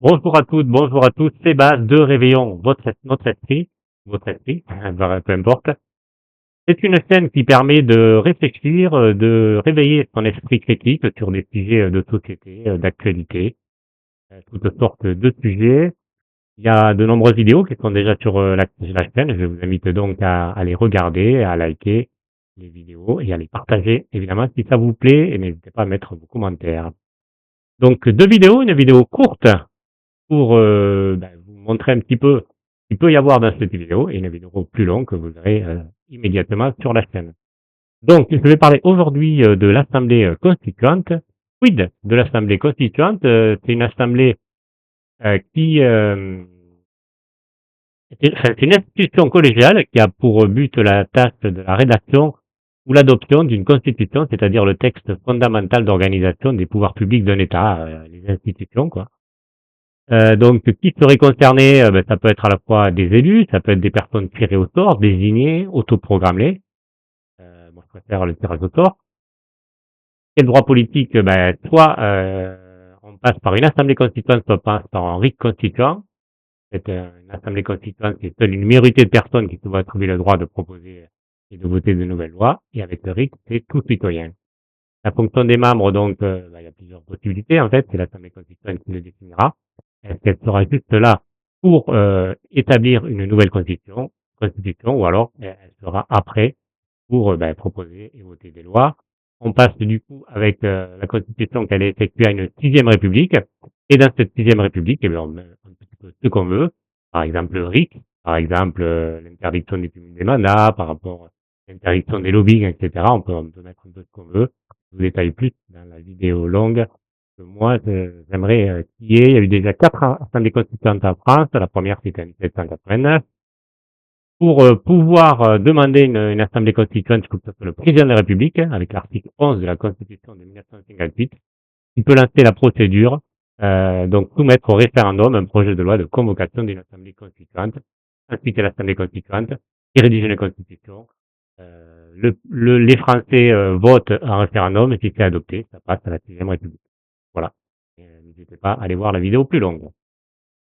Bonjour à toutes, bonjour à tous, c'est Bas de Réveillon, votre esprit, peu importe. C'est une chaîne qui permet de réfléchir, de réveiller son esprit critique sur des sujets de société, d'actualité, toutes sortes de sujets. Il y a de nombreuses vidéos qui sont déjà sur la chaîne. Je vous invite donc à les regarder, à liker les vidéos et à les partager, évidemment, si ça vous plaît, et n'hésitez pas à mettre vos commentaires. Donc, deux vidéos, une vidéo courte pour vous montrer un petit peu ce qu'il peut y avoir dans cette vidéo et une vidéo plus longue que vous verrez immédiatement sur la chaîne. Donc, je vais parler aujourd'hui de l'Assemblée constituante. Quid de l'Assemblée constituante? C'est une assemblée qui c'est une institution collégiale qui a pour but la tâche de la rédaction ou l'adoption d'une constitution, c'est-à-dire le texte fondamental d'organisation des pouvoirs publics d'un État, les institutions, quoi. Donc qui serait concerné? Ça peut être à la fois des élus, ça peut être des personnes tirées au sort, désignées, autoprogrammées. Moi, je préfère le tirage au sort. Quel droit politique? Soit on passe par une assemblée constituante, soit on passe par un RIC constituant. C'est une assemblée constituante, c'est seule une minorité de personnes qui se voient trouver le droit de proposer et de voter de nouvelles lois. Et avec le RIC, c'est tout citoyen. La fonction des membres, donc, il y a plusieurs possibilités, en fait. C'est l'Assemblée constituante qui le définira. Est-ce qu'elle sera juste là pour établir une nouvelle constitution, ou alors elle sera après pour proposer et voter des lois. On passe du coup avec la constitution qu'elle est effectuée à une sixième république. Et dans cette sixième république, on met un petit peu ce qu'on veut. Par exemple, le RIC, par exemple, l'interdiction du cumul des mandats, par rapport à l'interdiction des lobbying, etc. On peut mettre un peu ce qu'on veut. Je vous détaille plus dans la vidéo longue que moi, j'aimerais qu'il y ait. Il y a eu déjà 4 assemblées constituantes en France. La première, c'était en 1789. Pour pouvoir demander une assemblée constituante, il faut que ce soit le président de la République, avec l'article 11 de la Constitution de 1958, qui peut lancer la procédure, donc soumettre au référendum un projet de loi de convocation d'une assemblée constituante. Ensuite, l'assemblée constituante qui rédige une constitution. Les Français votent un référendum et si c'est adopté, ça passe à la sixième République. Voilà. N'hésitez pas à aller voir la vidéo plus longue.